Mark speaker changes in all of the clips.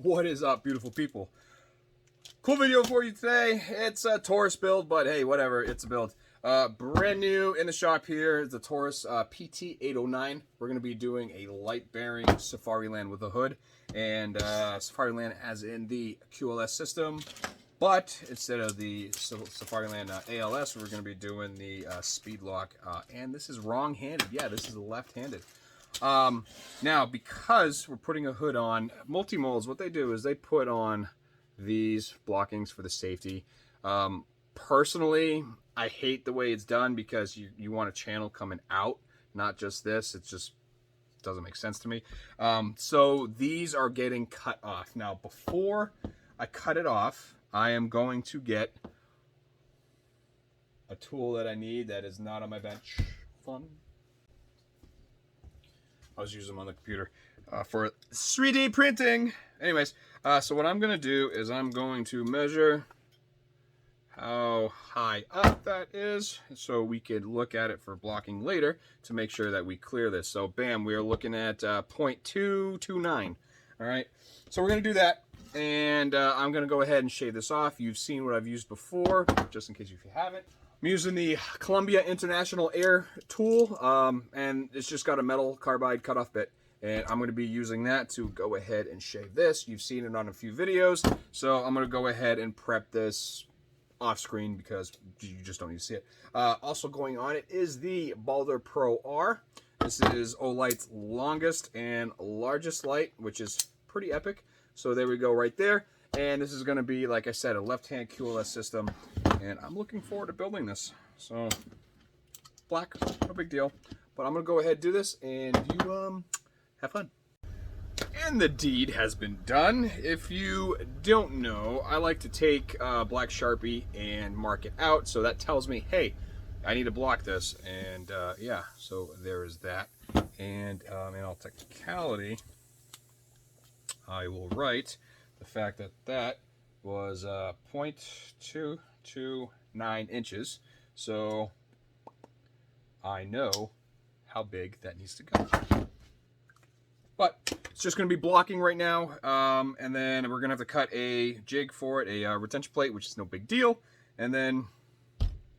Speaker 1: What is up, beautiful people? Cool video for you today. It's a Taurus build, but hey, whatever, it's a build. Brand new in the shop here, the Taurus PT809. We're going to be doing a light-bearing Safariland with a hood, and Safariland as in the QLS system, but instead of the Safariland ALS, we're going to be doing the speed lock, and this is wrong-handed. Yeah, this is left-handed. Now, because we're putting a hood on, multi-molds, what they do is they put on these blockings for the safety. Personally, I hate the way it's done because you want a channel coming out, not just this. It just doesn't make sense to me. So these are getting cut off. Now, before I cut it off, I am going to get a tool that I need that is not on my bench. Fun. I was using them on the computer for 3D printing. Anyways, so what I'm going to do is I'm going to measure how high up that is so we could look at it for blocking later to make sure that we clear this. So bam, we are looking at 0.229. All right, so we're going to do that, and I'm going to go ahead and shave this off. You've seen what I've used before, just in case if you haven't. I'm using the Columbia International Air tool, and it's just got a metal carbide cutoff bit, and I'm going to be using that to go ahead and shave this. You've seen it on a few videos, so I'm going to go ahead and prep this off screen because you just don't need to see it. Also going on it is the Baldr Pro R. This is Olight's longest and largest light, which is pretty epic. So there we go right there. And this is going to be, like I said, a left-hand QLS system, and I'm looking forward to building this. So, black, no big deal. But I'm going to go ahead and do this, and you have fun. And the deed has been done. If you don't know, I like to take black Sharpie and mark it out, so that tells me, hey, I need to block this. And yeah, so there is that. And in all technicality, I will write the fact that that was 0.229 inches, so I know how big that needs to go. But it's just going to be blocking right now, and then we're going to have to cut a jig for it, a retention plate, which is no big deal, and then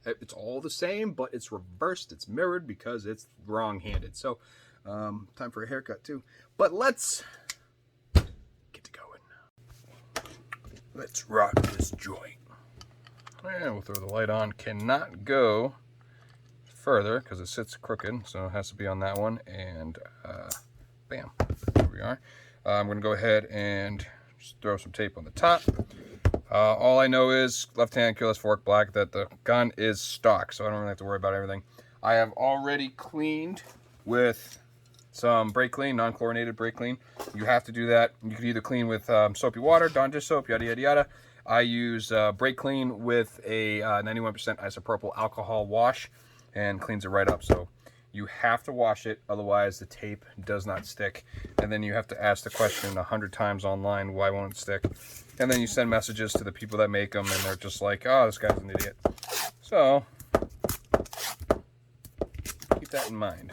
Speaker 1: it's all the same, but it's reversed, it's mirrored because it's wrong-handed. So time for a haircut too. But let's rock this joint. And we'll throw the light on. Cannot go further because it sits crooked, so it has to be on that one. And bam, there we are. I'm going to go ahead and just throw some tape on the top. All I know is left-hand QLS fork black, that the gun is stock, so I don't really have to worry about everything. I have already cleaned with some brake clean, non-chlorinated brake clean. You have to do that. You can either clean with soapy water, Dawn dish soap, yada yada yada. I use brake clean with a 91% isopropyl alcohol wash and cleans it right up. So you have to wash it, otherwise the tape does not stick. And then you have to ask the question 100 times online, why won't it stick? And then you send messages to the people that make them, and they're just like, oh, this guy's an idiot. So keep that in mind.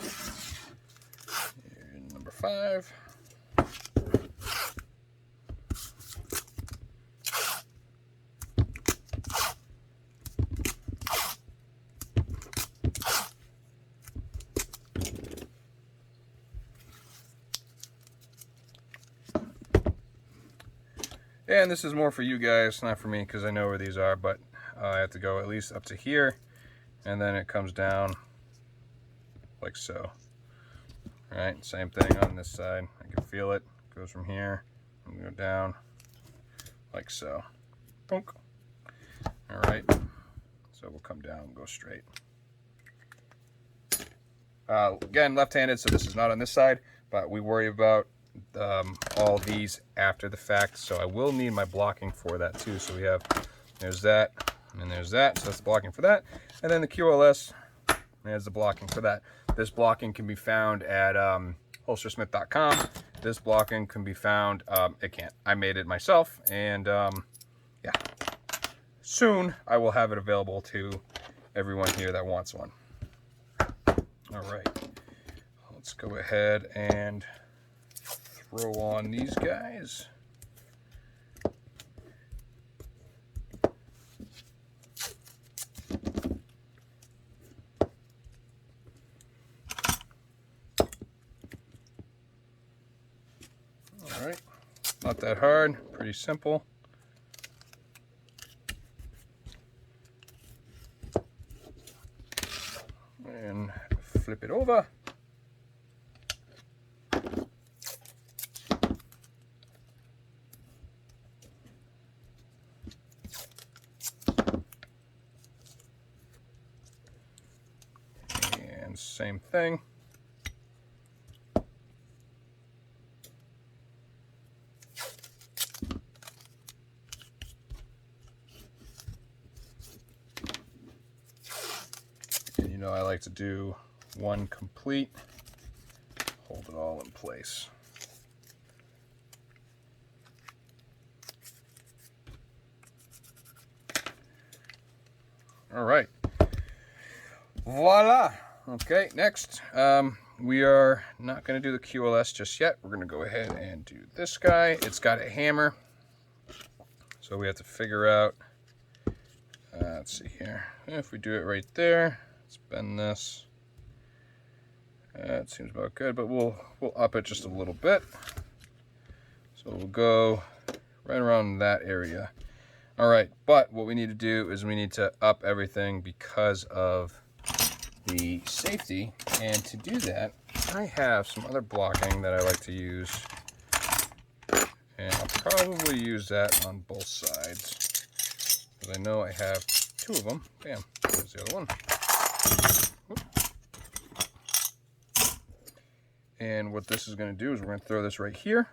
Speaker 1: 5. And this is more for you guys, not for me, because I know where these are, but I have to go at least up to here, and then it comes down like so. Alright, same thing on this side. I can feel it. Goes from here and go down like so. Bonk. Alright, so we'll come down and go straight. Again, left-handed, so this is not on this side, but we worry about all these after the fact, so I will need my blocking for that too. So we have, there's that, and there's that, so that's the blocking for that. And then the QLS, there's the blocking for that. This blocking can be found at holstersmith.com. This blocking can be found, it can't. I made it myself, and yeah. Soon I will have it available to everyone here that wants one. All right, let's go ahead and throw on these guys. Not that hard, pretty simple. And flip it over. And same thing. And you know I like to do one complete, hold it all in place. All right, voila. Okay, next, we are not going to do the QLS just yet. We're going to go ahead and do this guy. It's got a hammer, so we have to figure out, let's see here, if we do it right there, let's bend this. It seems about good, but we'll up it just a little bit. So we'll go right around that area. All right, but what we need to do is we need to up everything because of the safety. And to do that, I have some other blocking that I like to use. And I'll probably use that on both sides, because I know I have two of them. Bam, there's the other one. And what this is going to do is we're going to throw this right here.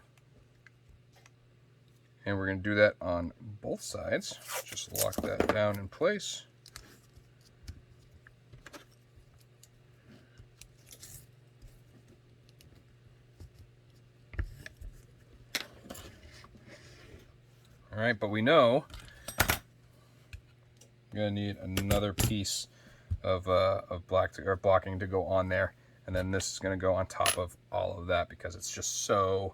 Speaker 1: And we're going to do that on both sides. Just lock that down in place. All right, but we know we're going to need another piece of blocking to go on there. And then this is going to go on top of all of that because it's just so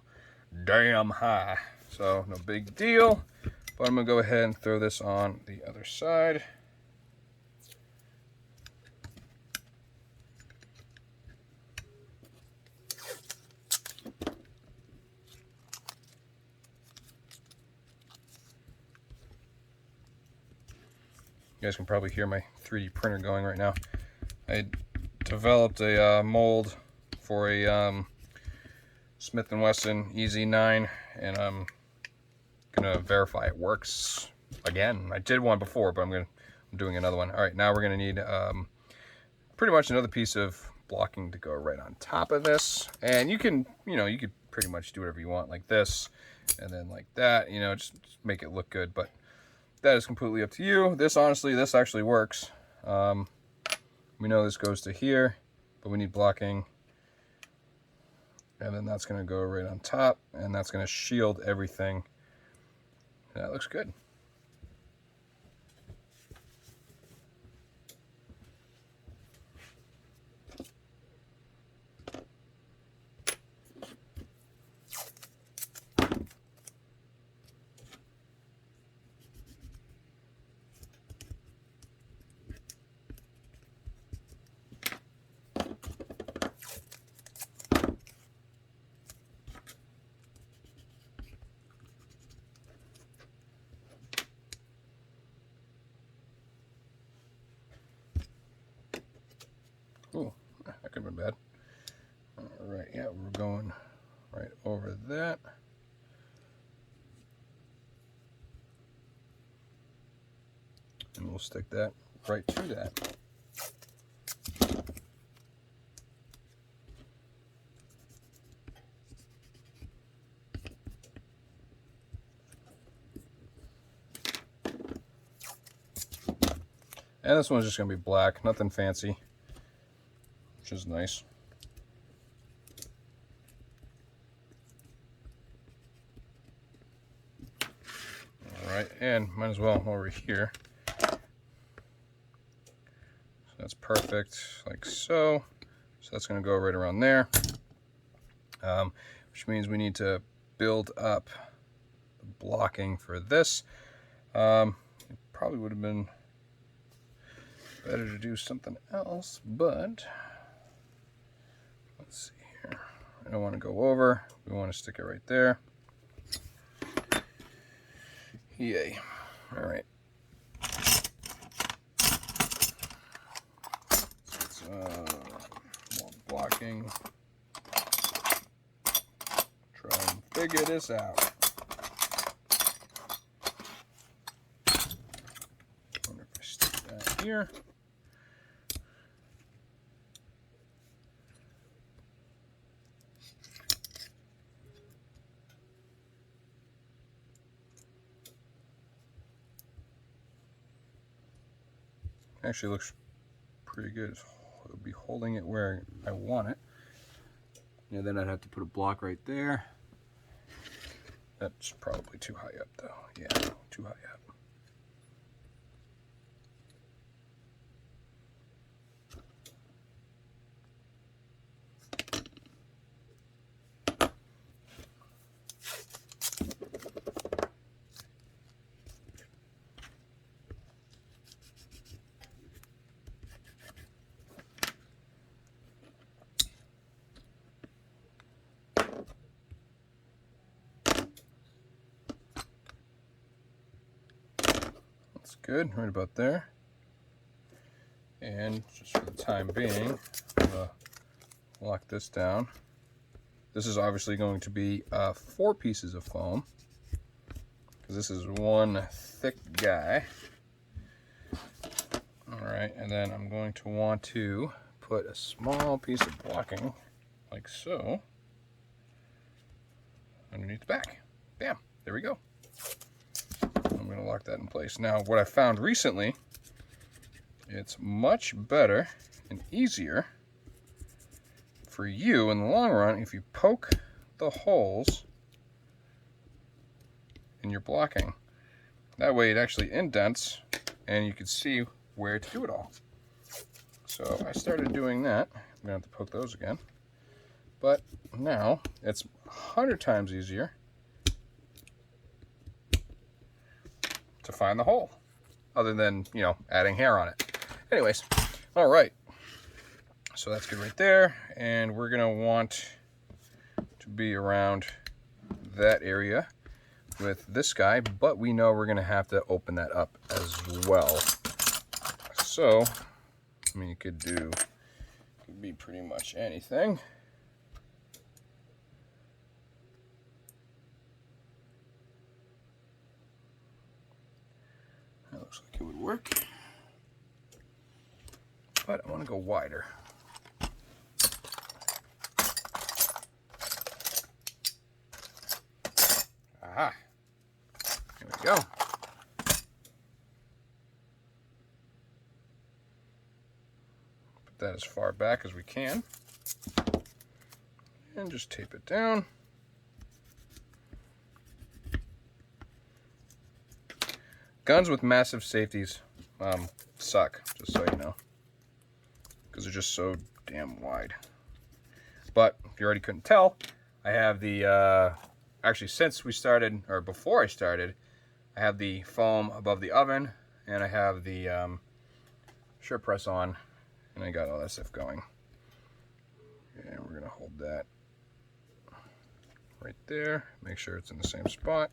Speaker 1: damn high. So no big deal, but I'm going to go ahead and throw this on the other side. You guys can probably hear my 3D printer going right now. I developed a mold for a Smith & Wesson EZ9, and I'm gonna verify it works again. I did one before, but I'm doing another one. All right, now we're gonna need pretty much another piece of blocking to go right on top of this. And you can, you could pretty much do whatever you want, like this, and then like that. Just make it look good. But that is completely up to you. This, honestly, this actually works. We know this goes to here, but we need blocking. And then that's going to go right on top, and that's going to shield everything. That looks good. Ooh, that could have been bad. All right, yeah, we're going right over that. And we'll stick that right to that. And this one's just going to be black, nothing fancy, which is nice. All right, and might as well over here. So that's perfect, like so. So that's going to go right around there, which means we need to build up the blocking for this. It probably would have been better to do something else, but let's see here. I don't want to go over. We want to stick it right there. Yay. All right. So it's more blocking. Try and figure this out. I wonder if I stick that here. Actually looks pretty good. It'll be holding it where I want it. And then I'd have to put a block right there. That's probably too high up though. Yeah, too high up. Good, right about there. And just for the time being, I'm gonna lock this down. This is obviously going to be 4 pieces of foam, because this is one thick guy. All right, and then I'm going to want to put a small piece of blocking, like so, underneath the back. Bam, there we go. I'm going to lock that in place. Now, what I found recently, it's much better and easier for you in the long run if you poke the holes in your blocking. That way it actually indents and you can see where to do it all. So I started doing that. I'm going to have to poke those again. But now it's 100 times easier to find the hole, other than, you know, adding hair on it. Anyways, all right, so that's good right there, and we're gonna want to be around that area with this guy, but we know we're gonna have to open that up as well. So I mean, you could be pretty much anything. That looks like it would work, but I want to go wider. Aha! Here we go. Put that as far back as we can, and just tape it down. Guns with massive safeties suck, just so you know, because they're just so damn wide. But if you already couldn't tell, I have the, actually since we started, or before I started, I have the foam above the oven, and I have the shirt press on, and I got all that stuff going. And we're gonna hold that right there, make sure it's in the same spot.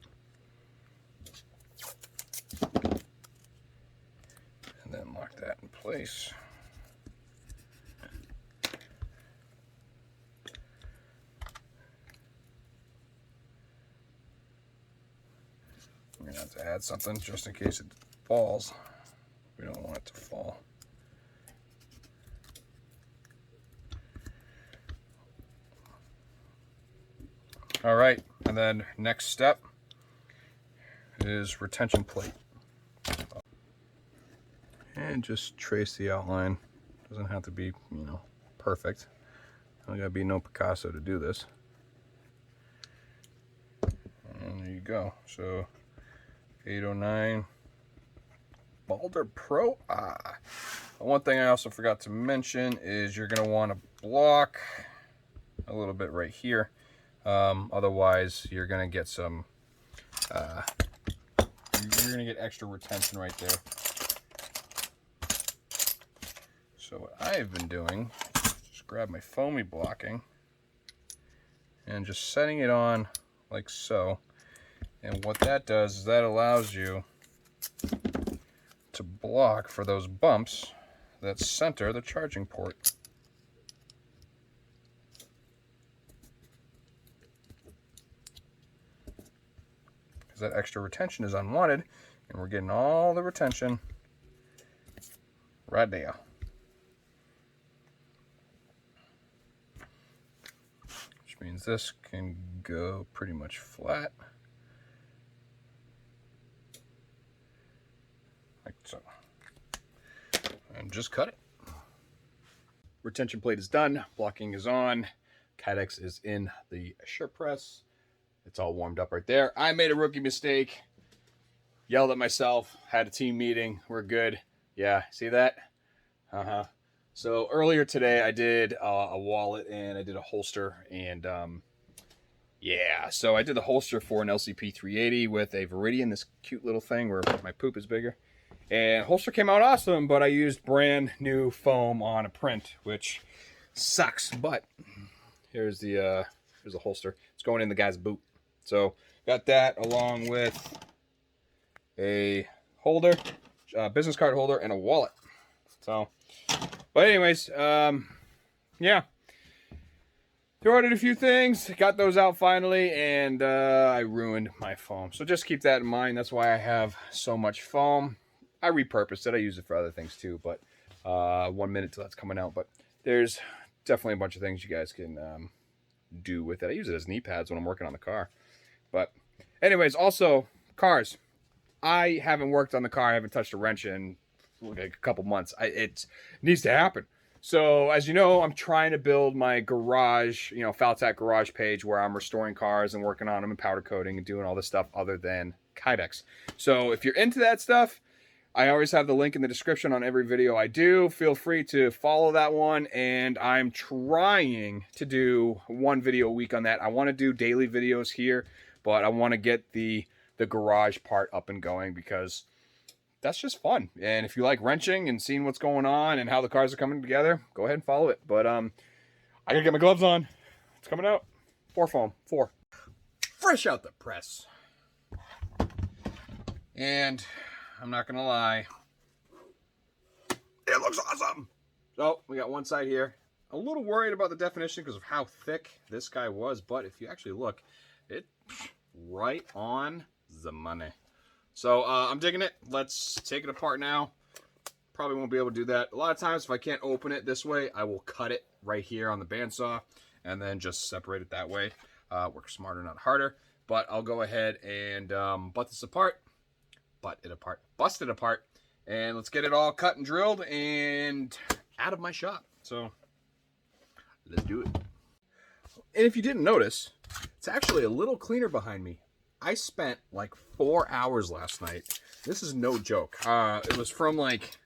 Speaker 1: And then lock that in place. We're gonna have to add something just in case it falls. We don't want it to fall. All right, and then next step is retention plate. And just trace the outline. Doesn't have to be, you know, perfect. I don't gotta be no Picasso to do this. And there you go. So 809 Baldr Pro R. One thing I also forgot to mention is you're gonna want to block a little bit right here. Otherwise, you're gonna get some. You're gonna get extra retention right there. So what I've been doing, just grab my foamy blocking and just setting it on like so, And what that does is that allows you to block for those bumps that center the charging port. Because that extra retention is unwanted, and we're getting all the retention right there. Which means this can go pretty much flat. Like so. And just cut it. Retention plate is done. Blocking is on. Kydex is in the shirt press. It's all warmed up right there. I made a rookie mistake. Yelled at myself. Had a team meeting. We're good. Yeah, see that? So earlier today I did a wallet and I did a holster. And yeah, so I did the holster for an LCP 380 with a Viridian, this cute little thing where my poop is bigger. And holster came out awesome, but I used brand new foam on a print, which sucks. But here's the holster. It's going in the guy's boot. So got that along with a holder, business card holder, and a wallet. So, but anyways, yeah. Ordered a few things, got those out finally, and I ruined my foam. So just keep that in mind. That's why I have so much foam. I repurposed it. I use it for other things too, but 1 minute till that's coming out. But there's definitely a bunch of things you guys can do with it. I use it as knee pads when I'm working on the car. But anyways, also cars. I haven't worked on the car. I haven't touched a wrench in like a couple months. It needs to happen. So as you know, I'm trying to build my garage, FalTac Garage page where I'm restoring cars and working on them and powder coating and doing all this stuff other than kydex. So if you're into that stuff, I always have the link in the description on every video I do. Feel free to follow that one. And I'm trying to do 1 video a week on that. I want to do daily videos here, but I want to get the garage part up and going because that's just fun. And if you like wrenching and seeing what's going on and how the cars are coming together, go ahead and follow it. But I gotta get my gloves on. It's coming out. 4 foam. 4. Fresh out the press. And I'm not gonna lie, it looks awesome. So we got one side here. A little worried about the definition because of how thick this guy was, but if you actually look, it's right on the money. So I'm digging it. Let's take it apart now. Probably won't be able to do that. A lot of times if I can't open it this way, I will cut it right here on the bandsaw and then just separate it that way. Work smarter, not harder. But I'll go ahead and bust it apart, and let's get it all cut and drilled and out of my shop. So let's do it. And if you didn't notice, it's actually a little cleaner behind me. I spent like 4 hours last night. This is no joke. It was from like,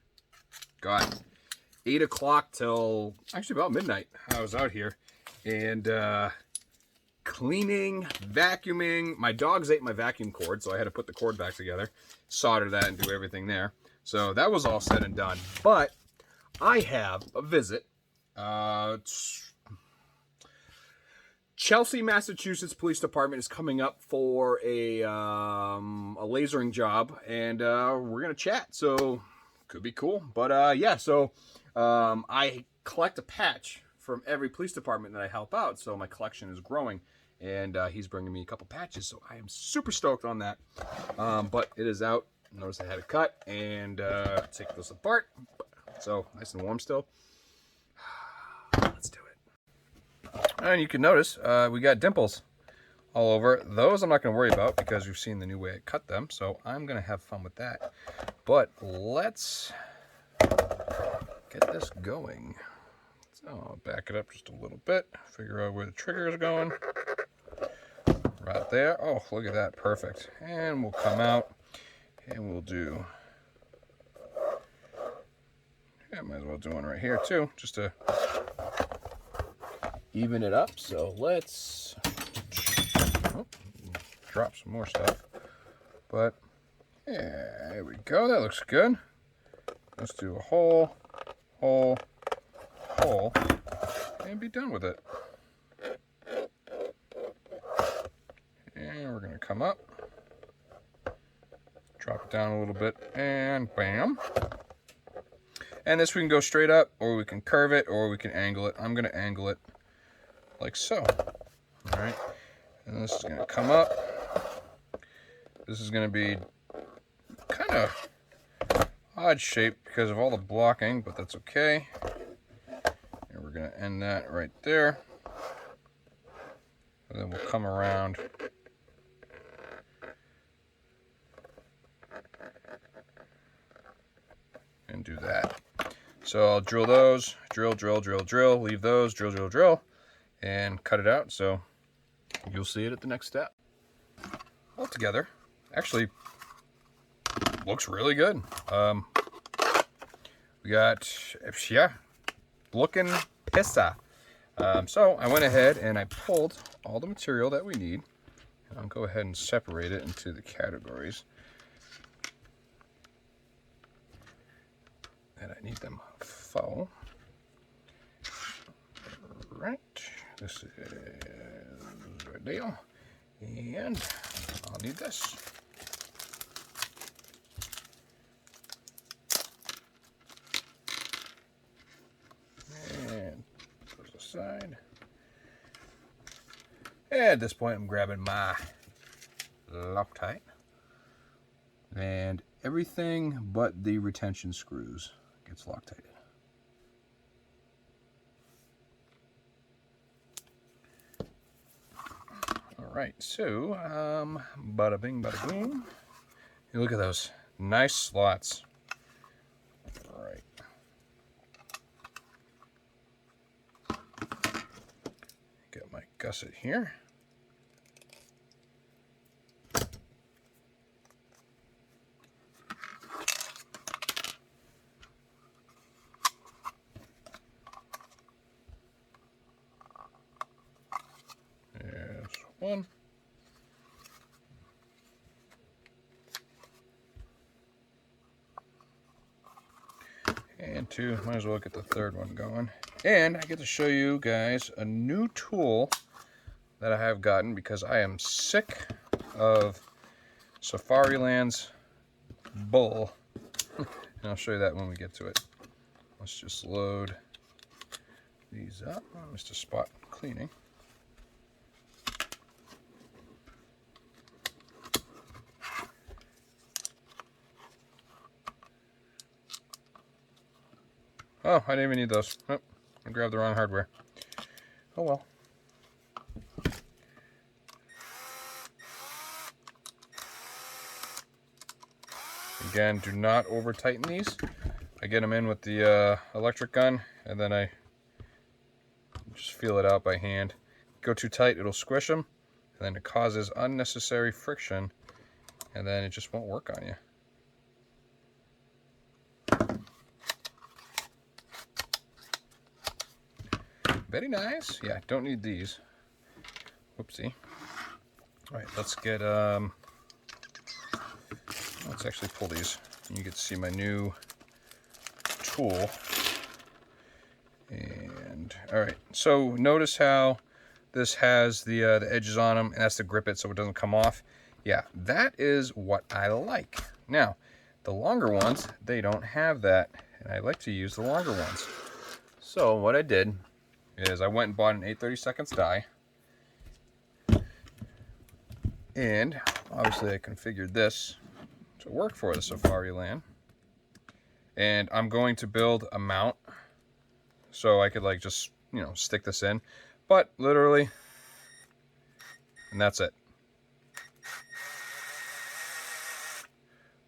Speaker 1: God, 8 o'clock till actually about midnight. I was out here and cleaning, vacuuming. My dogs ate my vacuum cord, so I had to put the cord back together, solder that, and do everything there. So that was all said and done. But I have a visit. Chelsea, Massachusetts Police Department is coming up for a lasering job, and we're gonna chat. So could be cool. But yeah, so I collect a patch from every police department that I help out, so my collection is growing, and he's bringing me a couple patches, so I am super stoked on that. But it is out. Notice I had it cut, and take this apart. So nice and warm still. Let's do it. And you can notice we got dimples all over. Those I'm not going to worry about because you've seen the new way I cut them, so I'm going to have fun with that. But let's get this going. So I'll back it up just a little bit, figure out where the trigger is going. Right there. Oh, look at that. Perfect. And we'll come out and we'll do... Yeah, might as well do one right here too, just to even it up. So let's drop some more stuff. But yeah, there we go. That looks good. Let's do a hole, hole, hole, and be done with it. And we're going to come up down a little bit, and bam. And this we can go straight up, or we can curve it, or we can angle it. I'm gonna angle it like so. All right, and this is gonna come up. This is gonna be kind of odd shape because of all the blocking, but that's okay. And we're gonna end that right there. And then we'll come around and do that. So I'll drill those, drill, leave those, drill, and cut it out. So you'll see it at the next step. All together, actually looks really good. We got, yeah, looking pissa. So I went ahead and I pulled all the material that we need. I'll go ahead and separate it into the categories that I need them for. Right, this is right there, and I'll need this. And put this aside. And at this point, I'm grabbing my Loctite, and everything but the retention screws gets Loctited. All right, so bada bing, bada boom. Hey, look at those nice slots. All right. Get my gusset here. One. And two. Might as well get the third one going. And I get to show you guys a new tool that I have gotten because I am sick of Safariland's bull. And I'll show you that when we get to it. Let's just load these up. Mr. Spot Cleaning. Oh, I didn't even need those. Oh, I grabbed the wrong hardware. Oh well. Again, do not over tighten these. I get them in with the electric gun, and then I just feel it out by hand. Go too tight, it'll squish them, and then it causes unnecessary friction, and then it just won't work on you. Very nice. Yeah, don't need these. Whoopsie. All right, let's get, let's actually pull these. You get to see my new tool. And, all right, so notice how this has the edges on them, and that's to grip it so it doesn't come off. Yeah, that is what I like. Now, the longer ones, they don't have that, and I like to use the longer ones. So what I did is I went and bought an 8/32 die, and obviously I configured this to work for the Safariland, and I'm going to build a mount so I could like just, you know, stick this in, but literally, and that's it.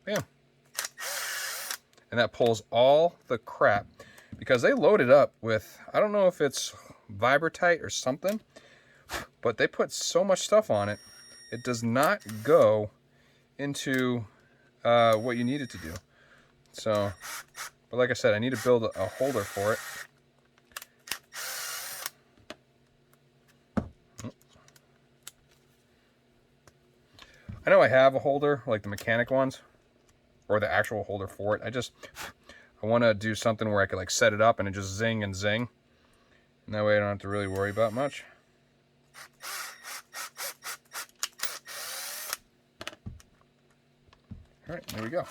Speaker 1: Bam. And that pulls all the crap, because they load it up with, I don't know if it's Vibrotite or something, but they put so much stuff on it, it does not go into what you need it to do. So, but like I said, I need to build a holder for it. I know I have a holder, like the mechanic ones, or the actual holder for it. I want to do something where I could like set it up and it just zing and zing. And that way I don't have to really worry about much. All right, there we go.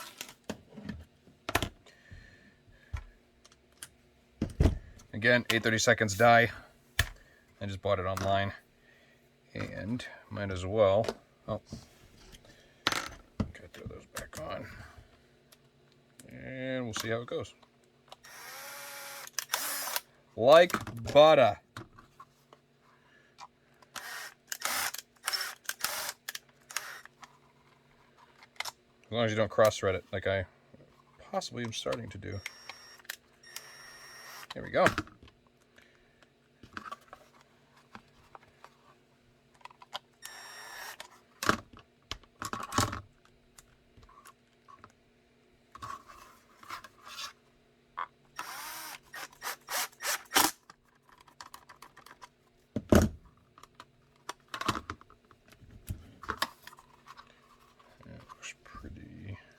Speaker 1: Again, 8/32 die. I just bought it online, and might as well. Oh, gotta throw those back on, and we'll see how it goes. Like butter. As long as you don't cross-thread it, like I possibly am starting to do. There we go.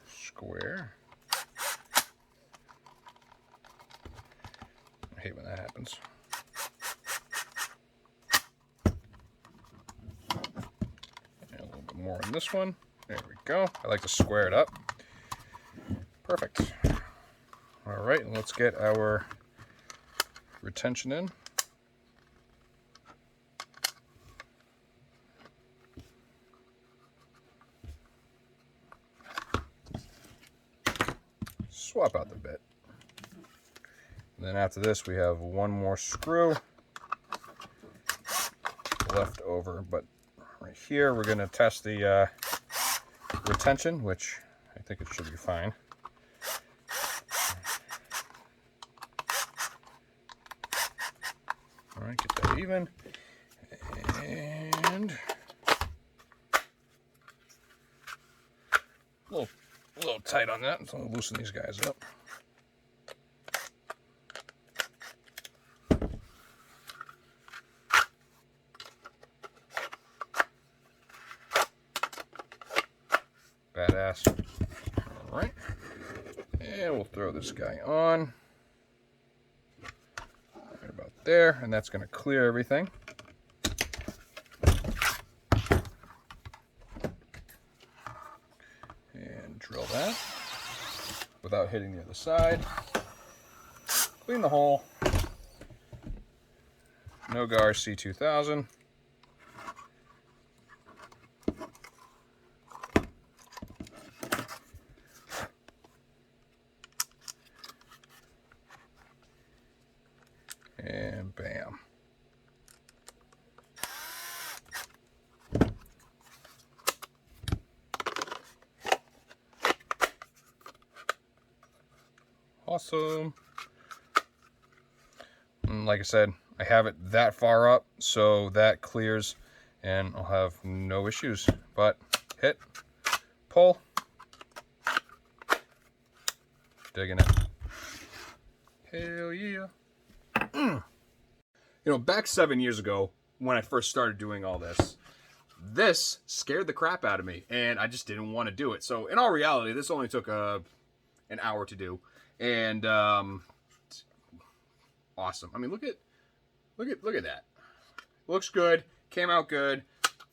Speaker 1: Square. I hate when that happens. And a little bit more on this one. There we go. I like to square it up. Perfect. All right, let's get our retention in. Swap out the bit. And then after this, we have one more screw left over. But right here, we're going to test the retention, which I think it should be fine. All right, get that even. And a little tight on that, so I'll loosen these guys up. Badass. All right, and we'll throw this guy on right about there, and that's going to clear everything. Drill that without hitting the other side. Clean the hole. Nogar C2000. And bam. Awesome. And like I said, I have it that far up, so that clears and I'll have no issues. But hit, pull, digging it. Hell yeah. You know, back 7 years ago, when I first started doing all this, this scared the crap out of me, and I just didn't want to do it. So in all reality, this only took an hour to do. And awesome. I mean, look at that. Looks good. Came out good.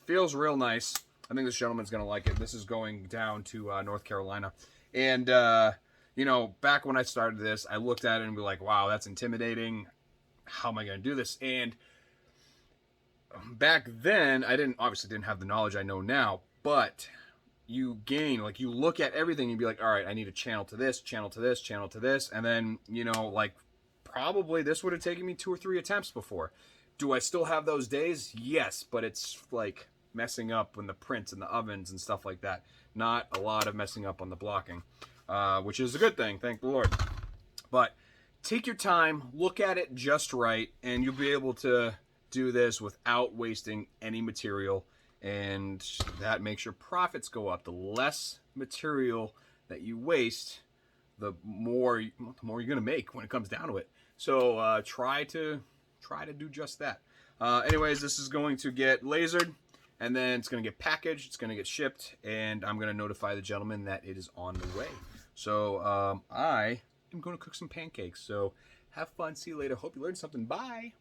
Speaker 1: Feels real nice. I think this gentleman's gonna like it. This is going down to North Carolina. And you know, back when I started this, I looked at it and be like, wow, that's intimidating. How am I gonna do this? And back then, I obviously didn't have the knowledge I know now, but you gain, like, you look at everything and be like, all right, I need a channel to this, channel to this, channel to this. And then, you know, like, probably this would have taken me 2 or 3 attempts before. Do I still have those days? Yes, but it's like messing up when the prints and the ovens and stuff like that. Not a lot of messing up on the blocking, which is a good thing, thank the Lord. But take your time, look at it just right, and you'll be able to do this without wasting any material. And that makes your profits go up. The less material that you waste, the more you're going to make when it comes down to it. So try to do just that. Anyways, this is going to get lasered, and then it's going to get packaged, it's going to get shipped, and I'm going to notify the gentleman that it is on the way. So I am going to cook some pancakes. So have fun. See you later. Hope you learned something. Bye.